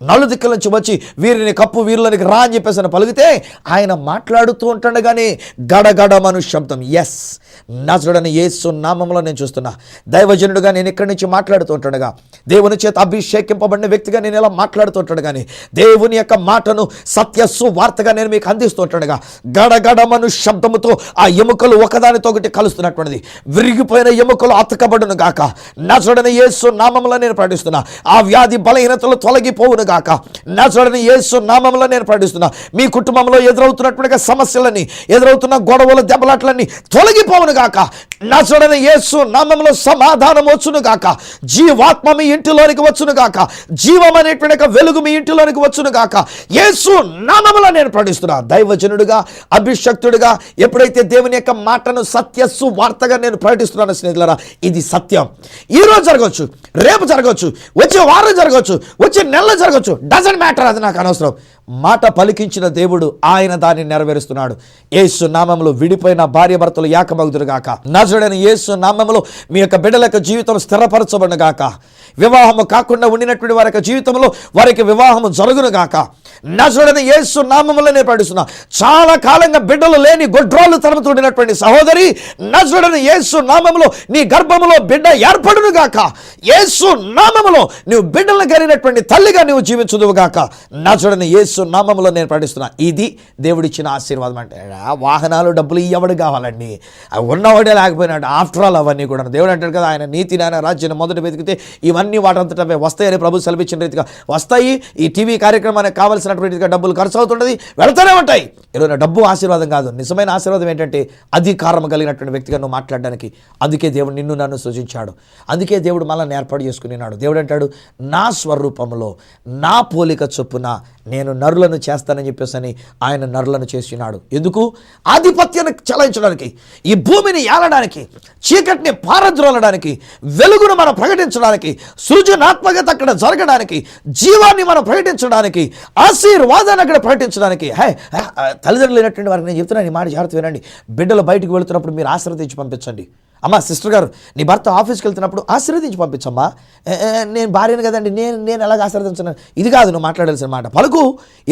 నలు దిక్కుల నుంచి వచ్చి వీరిని కప్పు వీరులనికి రా అని చెప్పేసి పలికితే ఆయన మాట్లాడుతూ ఉంటుండగానే గడగడమను శబ్దం. ఎస్, నజరుడైన యేసు నామములో నేను చూస్తున్నా. దైవజనుడుగా నేను ఇక్కడి నుంచి మాట్లాడుతూ ఉంటుండగా, దేవుని చేత అభిషేకింపబడిన వ్యక్తిగా నేను ఇలా మాట్లాడుతూ ఉంటుండగానే, దేవుని యొక్క మాటను సత్య సువార్తగా నేను మీకు అందిస్తూ ఉంటుండగా గడగడమను శబ్దముతో ఆ ఎముకలు ఒకదానితో ఒకటి కలుస్తున్నటువంటిది. విరిగిపోయిన ఎముకలు అతకబడును గాక. నజరుడైన యేసు నామములో నేను ప్రకటిస్తున్నా. ఆ వ్యాధి బలహీనతలు తొలగిపోవును గాక. నజరుడైన యేసు నామములో నేను ప్రకటిస్తున్నా. మీ కుటుంబంలో ఎదురవుతున్నటువంటి సమస్యలని, ఎదురవుతున్న గొడవలు దెబ్బలాట్లన్నీ తొలగిపోవును గాక. నజరుడైన యేసు నామములో సమాధానం వచ్చును గాక. జీవాత్మ మీ ఇంటిలోనికి వచ్చును గాక. జీవం అనేటువంటి వెలుగు మీ ఇంటిలోనికి వచ్చును గాక. యేసు నామములో నేను ప్రకటిస్తున్నా. దైవజనుడుగా అభిషక్తుడిగా ఎప్పుడైతే దేవుని యొక్క మాటను సత్య సువార్తగా నేను ప్రకటిస్తున్నాను స్నేహితులారా, ఇది సత్యం. ఈ రోజు జరగవచ్చు, రేపు జరగవచ్చు, వచ్చే వారం జరగవచ్చు, వచ్చే నెలలో జరగవచ్చు, డజంట్ మ్యాటర్, అది నాకు అనవసరం. మాట పలికించిన దేవుడు ఆయన దాన్ని నెరవేరుస్తున్నాడు. యేసు నామములో విడిపోయిన భార్య భర్తలు ఏకమగుదురుగాక. నజరుడైన యేసు నామములో మీ యొక్క బిడ్డల యొక్క జీవితం స్థిరపరచబడును గాక. వివాహము కాకుండా ఉండినటువంటి వారి యొక్క జీవితంలో వారికి వివాహము జరుగును గాక. నజరుడైన యేసు నామములో నేను ప్రకటిస్తున్నా. చాలా కాలంగా బిడ్డలు లేని గొడ్రాళ్ళు తరుముతుండినటువంటి సహోదరి, నజరుడైన యేసు నామములో నీ గర్భములో బిడ్డ ఏర్పడును గాక. యేసు నామములో నువ్వు బిడ్డలను కలిగినటువంటి తల్లిగా నువ్వు జీవించుదువు గాక. నజరుడైన యేసు నామములో నేను ప్రకటిస్తున్నా. ఇది దేవుడిచ్చిన ఆశీర్వాదం. అంటే వాహనాలు డబ్బులు ఎవడు కావాలండి, అవి ఉన్నవాడే లేకపోయినాడు. ఆఫ్టర్ ఆల్ అవన్నీ కూడా దేవుడు అంటాడు కదా, ఆయన నీతి న్యాయ రాజ్యాన్ని మొదట వెతికితే ఇవన్నీ వాటంతటవే వస్తాయని ప్రభు సెలవిచ్చిన రీతిగా వస్తాయి. ఈ టీవీ కార్యక్రమానికి కావాల్సినటువంటి డబ్బులు ఖర్చు అవుతున్నది, వెళుతూనే ఉంటాయి. ఈరోజు డబ్బు ఆశీర్వాదం కాదు. నిజమైన ఆశీర్వాదం ఏంటంటే అధికారం కలిగినటువంటి వ్యక్తిగా నువ్వు మాట్లాడడానికి. అందుకే దేవుడు నిన్ను నన్ను సృజించాడు. అందుకే దేవుడు మనల్ని ఏర్పాటు చేసుకున్నాడు. దేవుడు అంటాడు, నా స్వరూపంలో నా పోలిక చొప్పున నేను నరులను చేస్తానని చెప్పేసి ఆయన నరులను చేసినాడు. ఎందుకు? ఆధిపత్యాన్ని చలాయించడానికి, ఈ భూమిని ఏలడానికి, చీకటిని పారద్రోలడానికి, వెలుగును మనం ప్రకటించడానికి, సృజనాత్మకత అక్కడ జరగడానికి, జీవాన్ని మనం ప్రకటించడానికి, ఆశీర్వాదాన్ని అక్కడ ప్రకటించడానికి. తల్లిదండ్రులు లేనటువంటి వారికి నేను చెప్తున్నాను, ఈ మాట జాగ్రత్త వినండి. బిడ్డలు బయటకు వెళుతున్నప్పుడు మీరు ఆశీర్వదించి పంపించండి. అమ్మ, సిస్టర్ గారు, నీ భర్త ఆఫీస్కి వెళ్తున్నప్పుడు ఆశీర్వదించి పంపించమ్మా. నేను భార్యను కదండి, నేను ఎలాగ ఆశీర్వదించను? ఇది కాదు నువ్వు మాట్లాడాల్సిన మాట. పలుకు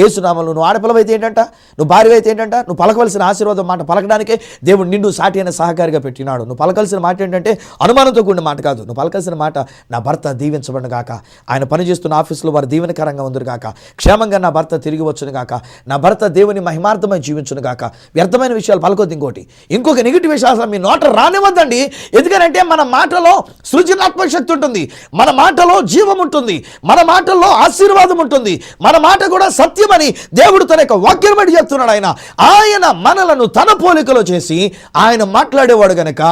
యేసునామములో. నువ్వు ఆడపిల్లవైతే ఏంటంట, నువ్వు భార్య అయితే ఏంటంట, నువ్వు పలకవలసిన ఆశీర్వాదం మాట పలకడానికే దేవుడు నిన్ను సాటి అయిన సహకారిగా పెట్టినాడు. నువ్వు పలకాల్సిన మాట ఏంటంటే అనుమానంతో కూడిన మాట కాదు. నువ్వు పలకాల్సిన మాట, నా భర్త దీవించబడిన గాక, ఆయన పనిచేస్తున్న ఆఫీసులో వారు దీవెనకరంగా ఉందరు గాక, క్షేమంగా నా భర్త తిరిగి వచ్చును గాక, నా భర్త దేవుని మహిమార్థమై జీవించును గాక. వ్యర్థమైన విషయాలు పలకొద్దు. ఇంకొక నెగిటివ్ విషయాలు అసలు మీ నోట రానివ్వద్దండి. ఎందుకంటే మన మాటలో సృజనాత్మక శక్తి ఉంటుంది, మన మాటలో జీవం ఉంటుంది, మన మాటల్లో ఆశీర్వాదం ఉంటుంది, మన మాట కూడా సత్యమని దేవుడు తన యొక్క వాక్యం బట్టి చెప్తున్నాడు. ఆయన మనలను తన పోలికలో చేసి ఆయన మాట్లాడేవాడు గనక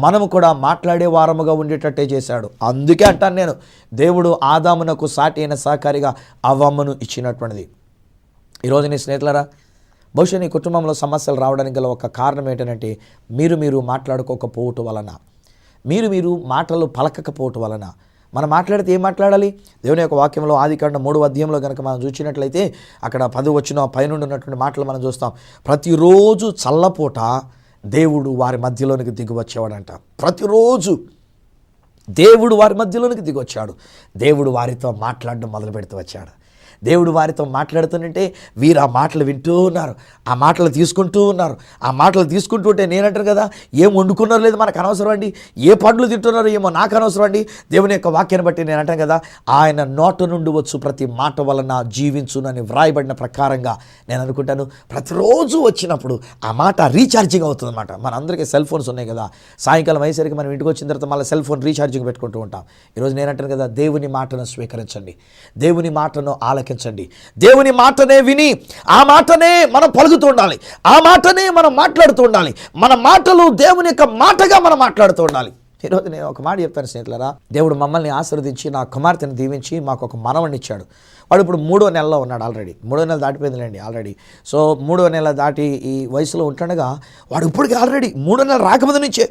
మనము కూడా మాట్లాడే వారముగా ఉండేటట్టే చేశాడు. అందుకే అంటాను నేను, దేవుడు ఆదామునకు సాటి అయిన సహకారిగా అవ్వమ్మను ఇచ్చినటువంటిది. ఈరోజు నీ స్నేహితులారా, బహుశా నీ కుటుంబంలో సమస్యలు రావడానికి గల ఒక కారణం ఏంటంటే మీరు మాట్లాడుకోకపోవటం వలన, మీరు మాటలు పలకకపోవటం వలన. మనం మాట్లాడితే ఏం మాట్లాడాలి? దేవుని యొక్క వాక్యంలో ఆదికాండం 3వ అధ్యాయంలో కనుక మనం చూసినట్లయితే అక్కడ 10 వచ్చిన పైనుండి ఉన్నటువంటి మాటలు మనం చూస్తాం. ప్రతిరోజు చల్లపూట దేవుడు వారి మధ్యలోనికి దిగి వచ్చేవాడంట. ప్రతిరోజు దేవుడు వారి మధ్యలోనికి దిగి వచ్చాడు. దేవుడు వారితో మాట్లాడడం మొదలు పెడుతూ వచ్చాడు. దేవుడు వారితో మాట్లాడుతుంటే వీరు ఆ మాటలు వింటూ ఉన్నారు, ఆ మాటలు తీసుకుంటూ ఉన్నారు. ఆ మాటలు తీసుకుంటుంటే నేనంటాను కదా, ఏం వండుకున్నారో లేదు మనకు అనవసరం అండి, ఏ పండ్లు తింటున్నారో ఏమో నాకు అనవసరం అండి. దేవుని యొక్క వాక్యాన్ని బట్టి నేను అంటాను కదా, ఆయన నోట నుండి వచ్చు ప్రతి మాట వలన జీవించునని వ్రాయబడిన ప్రకారంగా నేను అనుకుంటాను. ప్రతిరోజు వచ్చినప్పుడు ఆ మాట రీఛార్జింగ్ అవుతుంది అన్నమాట. మనందరికీ సెల్ ఫోన్స్ ఉన్నాయి కదా, సాయంకాలం అయ్యేసరికి మనం ఇంటికి వచ్చిన తర్వాత మళ్ళీ సెల్ ఫోన్ రీఛార్జింగ్ పెట్టుకుంటూ ఉంటాం. ఈరోజు నేనంటాను కదా, దేవుని మాటను స్వీకరించండి, దేవుని మాటను ఆలకించండి, దేవుని మాటనే విని ఆ మాటనే మనం పలుకుతూ ఉండాలి, ఆ మాటనే మనం మాట్లాడుతూ ఉండాలి. మన మాటలు దేవుని యొక్క మాటగా మనం మాట్లాడుతూ ఉండాలి. ఈరోజు నేను ఒక మాట చెప్తాను స్నేహితులారా, దేవుడు మమ్మల్ని ఆశీర్వదించి నా కుమార్తెను దీవించి మాకు ఒక మనవడిని ఇచ్చాడు. వాడు ఇప్పుడు 3వ నెలలో ఉన్నాడు, ఆల్రెడీ 3వ నెల దాటిపోయిందిలేండి ఆల్రెడీ. సో 3వ నెల దాటి ఈ వయసులో ఉంటుండగా వాడు ఇప్పటికీ ఆల్రెడీ 3వ నెల రాకముందు నుంచే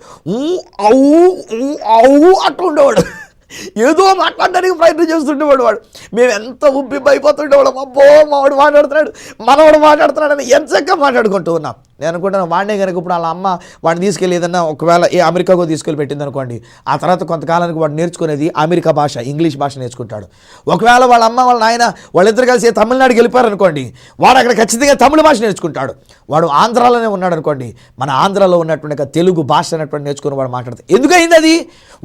అట్లా ఉండేవాడు. ఏదో మాట్లాడడానికి ప్రయత్నం చేస్తుండేవాడు. మేము ఎంత అయిపోతుండేవాళ్ళం, అబ్బో మావాడు మాట్లాడుతున్నాడు, మనవాడు మాట్లాడుతున్నాడు అని ఎంచక్క మాట్లాడుకుంటూ ఉన్నాం. నేను అనుకుంటాను వాడినే కనుక ఇప్పుడు వాళ్ళ అమ్మ వాడిని తీసుకెళ్ళి ఏదన్నా ఒకవేళ అమెరికాకు తీసుకెళ్ళి పెట్టింది అనుకోండి, ఆ తర్వాత కొంతకాలానికి వాడు నేర్చుకునేది అమెరికా భాష, ఇంగ్లీష్ భాష నేర్చుకుంటాడు. ఒకవేళ వాళ్ళ అమ్మ వాళ్ళ నాయన వాళ్ళిద్దరు కలిసి తమిళనాడుకి వెళ్ళిపోయారు అనుకోండి, వాడు అక్కడ ఖచ్చితంగా తమిళ భాష నేర్చుకుంటాడు. వాడు ఆంధ్రాలోనే ఉన్నాడు అనుకోండి, మన ఆంధ్రాలో ఉన్నటువంటి తెలుగు భాష అనేటువంటి నేర్చుకుని వాడు మాట్లాడతాడు. ఎందుకైంది అది?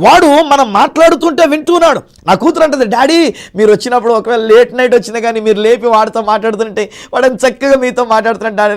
వాడు మనం మాట్లాడుతుంటే వింటున్నాడు. నా కూతురు అంటుంది, డాడీ మీరు వచ్చినప్పుడు ఒకవేళ లేట్ నైట్ వచ్చినా కానీ మీరు లేపి వాడితో మాట్లాడుతుంటే వాడని చక్కగా మీతో మాట్లాడుతున్నాడు డాడీ,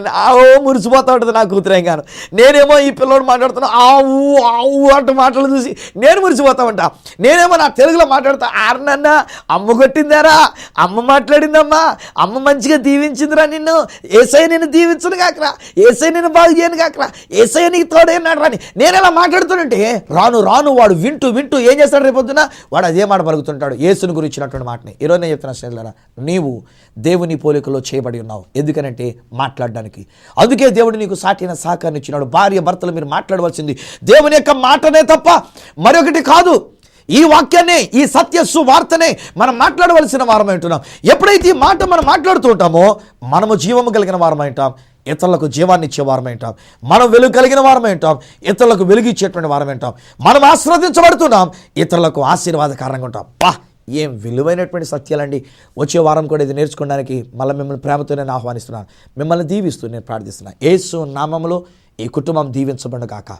మురిసిపోతా ఉంటుంది నా కూతురేం గాను. నేనేమో ఈ పిల్లోడు మాట్లాడుతున్నా ఆవు ఆవు అంటూ మాటలు చూసి నేను మురిసిపోతా ఉంటా. నేనేమో నా తెలుగులో మాట్లాడుతా, ఆరనన్నా అమ్మ కొట్టిందారా, అమ్మ మాట్లాడిందమ్మా, అమ్మ మంచిగా దీవించిందిరా నిన్ను, ఏసై నేను దీవించను కాకరా, ఏసై నేను బాగు చేయను కాకరా, ఏసై నీకు తోడైనాడు రాని నేను ఎలా మాట్లాడుతుంటే రాను రాను వాడు వింటూ వింటూ ఏం చేస్తాడు, రేపొద్దున వాడు అదే మాట పలుకుతుంటాడు, యేసుని గురించినటువంటి మాటని. ఈరోజు నేను చెప్తున్నా స్నేహితులారా, నీవు దేవుని పోలికలో చేయబడి ఉన్నావు. ఎందుకనంటే మాట్లాడడానికి. అందుకే దేవుడు నీకు సాటిన సహకారాన్ని ఇచ్చినాడు. భార్య భర్తలు మీరు మాట్లాడవలసింది దేవుని యొక్క మాటనే తప్ప మరొకటి కాదు. ఈ వాక్యాన్ని, ఈ సత్య సువార్తనే మనం మాట్లాడవలసిన వారమై ఉంటున్నాం. ఎప్పుడైతే ఈ మాట మనం మాట్లాడుతూ ఉంటామో మనము జీవము కలిగిన వారమై ఉంటాం, ఇతరులకు జీవాన్ని ఇచ్చే వారమై ఉంటాం, మనం వెలుగు కలిగిన వారమై ఉంటాం, ఇతరులకు వెలుగు ఇచ్చేటువంటి వారమై ఉంటాం, మనం ఆశీర్వదించబడుతున్నాం, ఇతరులకు ఆశీర్వాదకారంగా ఉంటాం. ఏం విలువైనటువంటి సత్యాలండి. వచ్చే వారం కూడా ఇది నేర్చుకోవడానికి మళ్ళీ మిమ్మల్ని ప్రేమతో నేను ఆహ్వానిస్తున్నాను, మిమ్మల్ని దీవిస్తూ నేను ప్రార్థిస్తున్నాను. యేసు నామములో ఈ కుటుంబం దీవించబడును గాక.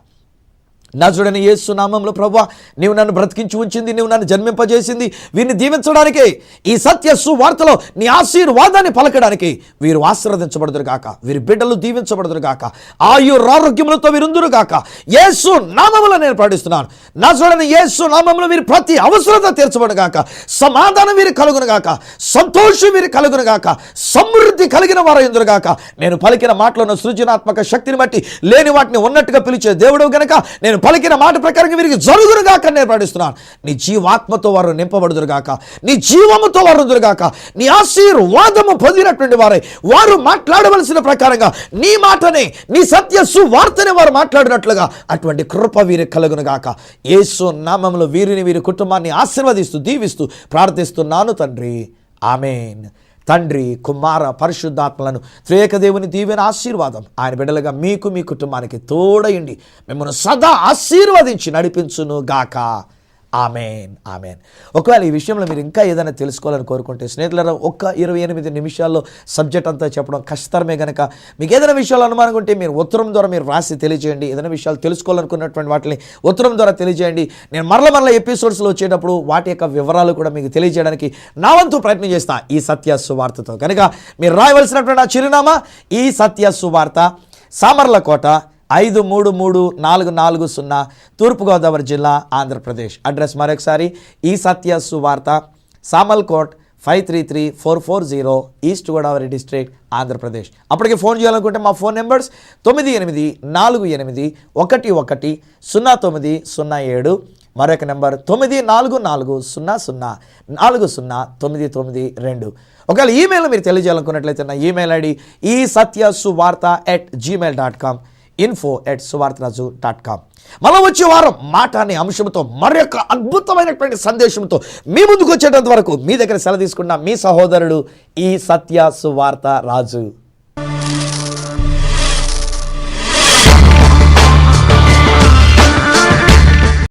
నా చూడని యేసు నామంలో ప్రభువా, నీవు నన్ను బ్రతికించి ఉంచింది, నీవు నన్ను జన్మింపజేసింది వీరిని దీవించడానికే, ఈ సత్య సువార్తలో నీ ఆశీర్వాదాన్ని పలకడానికి వీరు ఆశీర్వదించబడుదురు గాక, వీరి బిడ్డలు దీవించబడుదురు గాక, ఆరోగ్యములతో వీరుందురు గాక. యేసు నామములో నేను ప్రార్థిస్తున్నాను. నా చూడని యేసు నామములో వీరి ప్రతి అవసరత తీర్చబడును గాక, సమాధానం వీరి కలుగును గాక, సంతోషం వీరి కలుగును గాక, సమృద్ధి కలిగిన వారు ఎందురు గాక. నేను పలికిన మాటలను సృజనాత్మక శక్తిని బట్టి లేని వాటిని ఉన్నట్టుగా పిలిచే దేవుడు గనక నేను పలికిన మాట ప్రకారంగా వీరికి జరుగునుగాక నేను ప్రార్థిస్తున్నాను. నీ జీవాత్మతో వారు నింపబడుదురుగాక, నీ జీవముతో వారు ఉందురుగాక, నీ ఆశీర్వాదము పొందినటువంటి వారై వారు మాట్లాడవలసిన ప్రకారంగా నీ మాటనే, నీ సత్య సువార్తనే వారు మాట్లాడినట్లుగా అటువంటి కృప వీరికి కలుగునుగాక. యేసు నామములో వీరిని, వీరి కుటుంబాన్ని ఆశీర్వదిస్తూ దీవిస్తూ ప్రార్థిస్తున్నాను తండ్రి, ఆమేన్. తండ్రి, కుమార, పరిశుద్ధాత్మలను త్రియేక దేవుని దీవెన ఆశీర్వాదం ఆయన బిడ్డలుగా మీకు, మీ కుటుంబానికి తోడయండి, మిమ్మల్ని సదా ఆశీర్వదించి నడిపించును గాక. Amen, amen. ఒకవేళ ఈ విషయంలో మీరు ఇంకా ఏదైనా తెలుసుకోవాలని కోరుకుంటే స్నేహితులారా, ఒక్క 28 నిమిషాల్లో సబ్జెక్ట్ అంతా చెప్పడం కష్టమే కనుక మీకు ఏదైనా విషయాలు అనుమానం ఉంటే మీరు ఉత్తరం ద్వారా మీరు రాసి తెలియజేయండి. ఏదైనా విషయాలు తెలుసుకోవాలనుకున్నటువంటి వాటిని ఉత్తరం ద్వారా తెలియజేయండి. నేను మరల ఎపిసోడ్స్లో వచ్చేటప్పుడు వాటి యొక్క వివరాలు కూడా మీకు తెలియజేయడానికి నా వంతు ప్రయత్నం చేస్తాను ఈ సత్య సువార్తతో. కనుక మీరు రాయవలసినటువంటి ఆ చిరునామా ఈ సత్య సువార్త, సామర్లకోట 533440, తూర్పుగోదావరి జిల్లా, ఆంధ్రప్రదేశ్. అడ్రస్ మరొకసారి ఈ సత్య సువార్త, సామర్లకోట్ 533440, ఈస్ట్ గోదావరి డిస్ట్రిక్ట్, ఆంధ్రప్రదేశ్. అప్పటికి ఫోన్ చేయాలనుకుంటే మా ఫోన్ నెంబర్స్ 9848110907, మరొక నెంబర్ 9440040992. ఒకవేళ ఈమెయిల్ మీరు తెలియజేయాలనుకున్నట్లయితే నా ఈమెయిల్ ఐడి ఈ satyasuvartha@gmail.com, info@suvarthraju.com. మనం వచ్చే వారం మాట అనే అంశంతో మరొక అద్భుతమైనటువంటి సందేశంతో మీ ముందుకు వచ్చేటంత వరకు మీ దగ్గర సెలవు తీసుకున్న మీ సహోదరుడు ఈ సత్య సువార్త రాజు.